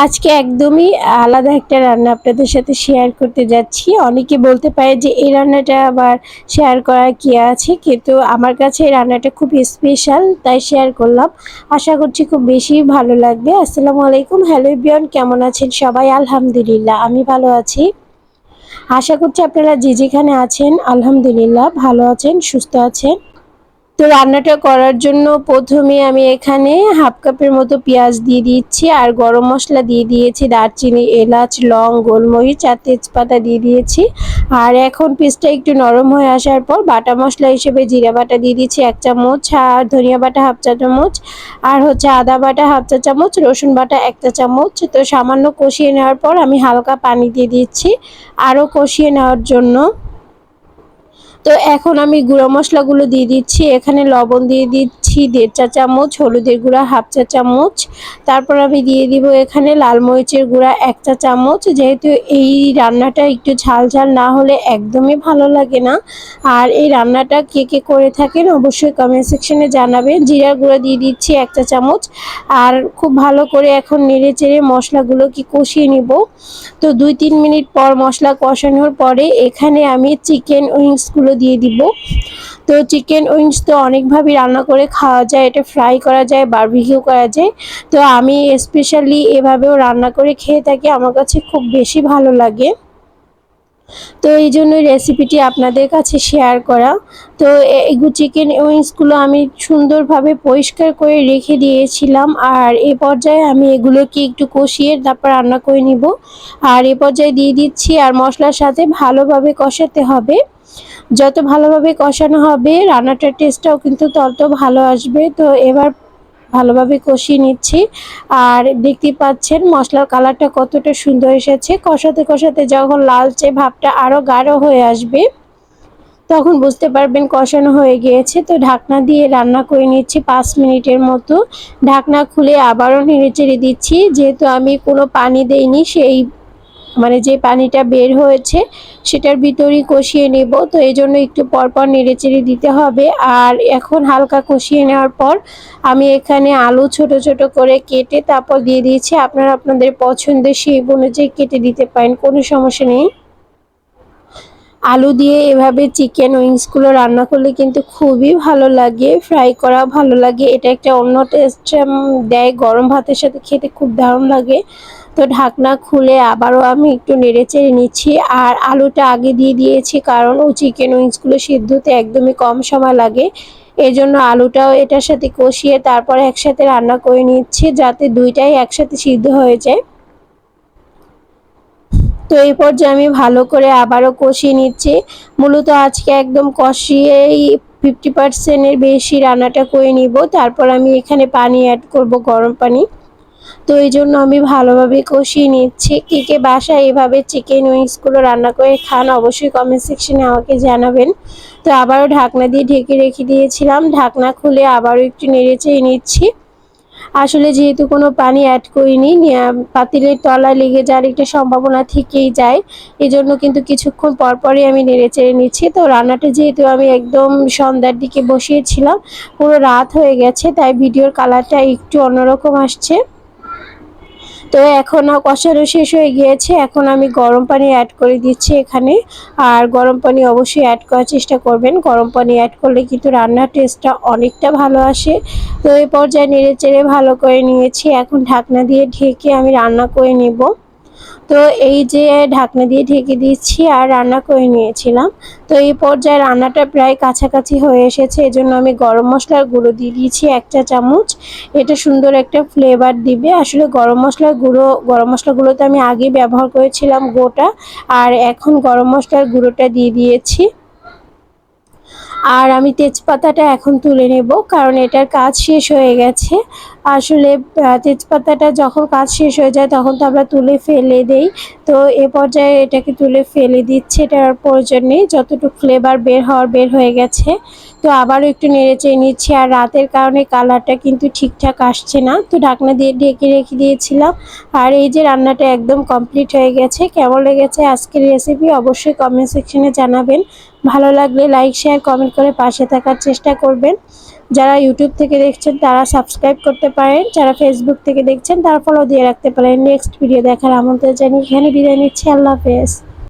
আজকে একদমই আলাদা একটা রান্না আপনাদের সাথে শেয়ার করতে যাচ্ছি। অনেকে বলতে পারে যে এই রান্নাটা আবার শেয়ার করার কি আছে? কিন্তু আমার কাছে এই রান্নাটা খুব স্পেশাল, তাই শেয়ার করলাম। আশা করছি খুব বেশি ভালো লাগবে। আসসালামু আলাইকুম। হ্যালো এভরিওয়ান, কেমন আছেন সবাই? আলহামদুলিল্লাহ আমি ভালো আছি। আশা করছি আপনারা যে যেখানে আছেন আলহামদুলিল্লাহ ভালো আছেন, সুস্থ আছেন। তো রান্নাটা করার জন্য প্রথমে আমি এখানে হাফ কাপের মতো পেঁয়াজ দিয়ে দিচ্ছি আর গরম মশলা দিয়ে দিয়েছি, দারচিনি, এলাচ, লং, গোলমরিচ আর তেজপাতা দিয়ে দিয়েছি। আর এখন পেঁয়াজটা একটু নরম হয়ে আসার পর বাটা মশলা হিসেবে জিরা বাটা দিয়ে দিচ্ছি 1 চামচ, আর ধনিয়া বাটা হাফ চা চামচ, আর আদা বাটা হাফ চা চামচ, রসুন বাটা 1 চা চামচ। তো সামান্য কষিয়ে নেওয়ার পর আমি হালকা পানি দিয়ে দিচ্ছি আরও কষিয়ে নেওয়ার জন্য। তো এখন আমি গুঁড়ো মশলাগুলো দিয়ে দিচ্ছি। এখানে লবণ দিয়ে দিচ্ছি 1.5 চা চামচ, হলুদের গুঁড়া হাফ চা চামচ, তারপর আমি দিয়ে দিব এখানে লাল মরিচের গুঁড়া 1 চা চামচ। যেহেতু এই রান্নাটা একটু ঝাল ঝাল না হলে একদমই ভালো লাগে না। আর এই রান্নাটা কে কে করে থাকেন অবশ্যই কমেন্ট সেকশনে জানাবেন। জিরার গুঁড়া দিয়ে দিচ্ছি 1 চা চামচ। আর খুব ভালো করে এখন নেড়ে চেড়ে মশলাগুলোকে কষিয়ে নিব। তো 2-3 মিনিট পর মশলা কষানোর পরে এখানে আমি চিকেন উইংসগুলো দিয়ে দিব। তো চিকেন উইংস তো অনেকভাবে রান্না করে খাওয়া যায়, এটা ফ্রাই করা যায়, বারবিকিউ করা যায়। তো আমি স্পেশালি এভাবেও রান্না করে খেয়ে থাকি, আমার কাছে খুব বেশি ভালো লাগে। তো এই জন্যই রেসিপিটি আপনাদের কাছে শেয়ার করা। তো এই চিকেন উইংসগুলো আমি সুন্দরভাবে পরিষ্কার করে রেখে দিয়েছিলাম। আর এই পর্যায়ে আমি এগুলোকে একটু কষিয়ে তারপর রান্না করে নিব। আর এই পর্যায়ে দিয়ে দিচ্ছি আর মশলার সাথে ভালোভাবে কষাতে হবে। যত ভালোভাবে কষানো হবে রান্নাটার টেস্টটাও কিন্তু তত ভালো আসবে। তো এবার ভালোভাবে কষিয়ে নিচ্ছি। আর দেখতেই পাচ্ছেন মশলার কালারটা কতটা সুন্দর এসেছে। কষাতে কষাতে যখন লালচে ভাবটা আরও গাঢ় হয়ে আসবে তখন বুঝতে পারবেন কষানো হয়ে গিয়েছে। তো ঢাকনা দিয়ে রান্না করে নিচ্ছি 5 মিনিটের মতো। ঢাকনা খুলে আবারও নেড়েচেড়ে দিচ্ছি। যেহেতু আমি কোনো পানি দেইনি, সেই যে পানিটা বের হয়েছে সেটার ভিতরেই কষিয়ে নেব। তো এই জন্য একটু পরপর নেড়েচেড়ে দিতে হবে। আর এখন হালকা কষিয়ে নেওয়ার পর আমি এখানে আলু ছোট ছোট করে কেটে তারপর দিয়ে দিয়েছি। আপনারা আপনাদের পছন্দের শেপ অনুযায়ী কেটে দিতে পারেন, কোনো সমস্যা নেই। আলু দিয়ে এভাবে চিকেন উইংসগুলো রান্না করলে কিন্তু খুবই ভালো লাগে, ফ্রাই করা ভালো লাগে। এটা একটা অন্য টেস্ট দেয়, গরম ভাতের সাথে খেতে খুব দারুণ লাগে। তো ঢাকনা খুলে আবারও আমি একটু নেড়েচেড়ে নিচ্ছি। আর আলুটা আগে দিয়ে দিয়েছি কারণ ও চিকেন উইংসগুলো সিদ্ধ হতে একদমই কম সময় লাগে। এজন্য আলুটাও এটার সাথে কষিয়ে তারপর একসাথে রান্না করে নিচ্ছি যাতে দুইটাই একসাথে সিদ্ধ হয়ে যায়। তো এই পর্যায়ে আমি ভালো করে আবারও কষিয়ে নিচ্ছি। মূলত আজকে একদম কষিয়েই 50% এর বেশি রান্নাটা করে নিব। তারপর আমি এখানে পানি অ্যাড করব, গরম পানি। তো এই জন্য আমি ভালোভাবে কষিয়ে নিচ্ছি। কে কে বাসায় এভাবে চিকেন উইংসগুলো রান্না করে খান অবশ্যই কমেন্ট সেকশনে আমাকে জানাবেন। তো আবারও ঢাকনা দিয়ে ঢেকে রেখে দিয়েছিলাম। ঢাকনা খুলে আবারও একটু নেড়েচেড়ে নিচ্ছি। আসলে যেহেতু কোনো পানি অ্যাড করিনি, পাতিলের তলায় লেগে যাওয়ার একটা সম্ভাবনা থেকেই যায়। এজন্য কিন্তু কিছুক্ষণ পরপরই আমি নেড়েচেড়ে নিচ্ছি। তো রান্নাটা যেহেতু আমি একদম সন্ধ্যার দিকে বসিয়েছিলাম, পুরো রাত হয়ে গেছে, তাই ভিডিওর কালারটা একটু অন্যরকম আসছে। তো এখন কষানো শেষ হয়ে গিয়েছে। এখন আমি গরম পানি অ্যাড করে দিচ্ছি এখানে। আর গরম পানি অবশ্যই অ্যাড করার চেষ্টা করবেন। গরম পানি অ্যাড করলে কিন্তু রান্নার টেস্টটা অনেকটা ভালো আসে। তো এই পর্যায়ে নেড়েচেড়ে ভালো করে নিয়েছি। এখন ঢাকনা দিয়ে ঢেকে আমি রান্না করে নিব। তো এই যে ঢাকনা দিয়ে ঢেকে দিচ্ছি আর রান্না করে নিয়েছিলাম। তো এই পর্যায়ে রান্নাটা প্রায় কাছাকাছি হয়ে এসেছে। এজন্য আমি গরম মশলার গুঁড়ো দিয়ে দিয়েছি 1 চা চামচ। এটা সুন্দর একটা ফ্লেভার দিবে। আসলে গরম মশলাগুলোতে আমি আগে ব্যবহার করেছিলাম গোটা, আর এখন গরম মশলার গুঁড়োটা দিয়ে দিয়েছি। আর আমি তেজপাতাটা এখন তুলে নেব কারণ এটার কাজ শেষ হয়ে গেছে। আসলে তেজপাতাটা যখন কাজ শেষ হয়ে যায় তখন তো আমরা তুলে ফেলে দেই। তো এ পর্যায়ে এটাকে তুলে ফেলে দিচ্ছি, এটার প্রয়োজন নেই। যতটুকু ফ্লেভার বের হয়ে গেছে। তো আবারও একটু নেড়েচেড়ে নিচ্ছি। আর রাতের কারণে কালারটা কিন্তু ঠিকঠাক আসছে না, তো ঢাকনা দিয়ে ঢেকে রেখে দিয়েছিলাম। আর এই যে রান্নাটা একদম কমপ্লিট হয়ে গেছে। কেমন লেগেছে আজকের রেসিপি অবশ্যই কমেন্ট সেকশনে জানাবেন। ভালো লাগলে লাইক শেয়ার কমেন্ট করে পাশে থাকার চেষ্টা করবেন। যারা ইউটিউব থেকে দেখছেন তারা সাবস্ক্রাইব করতে পারেন, যারা ফেসবুক থেকে দেখছেন তারা ফলো দিয়ে রাখতে পারেন। নেক্সট ভিডিও দেখার আমন্ত্রণ জানিয়ে এখানে বিদায় নিচ্ছি। আল্লাহ হাফেজ।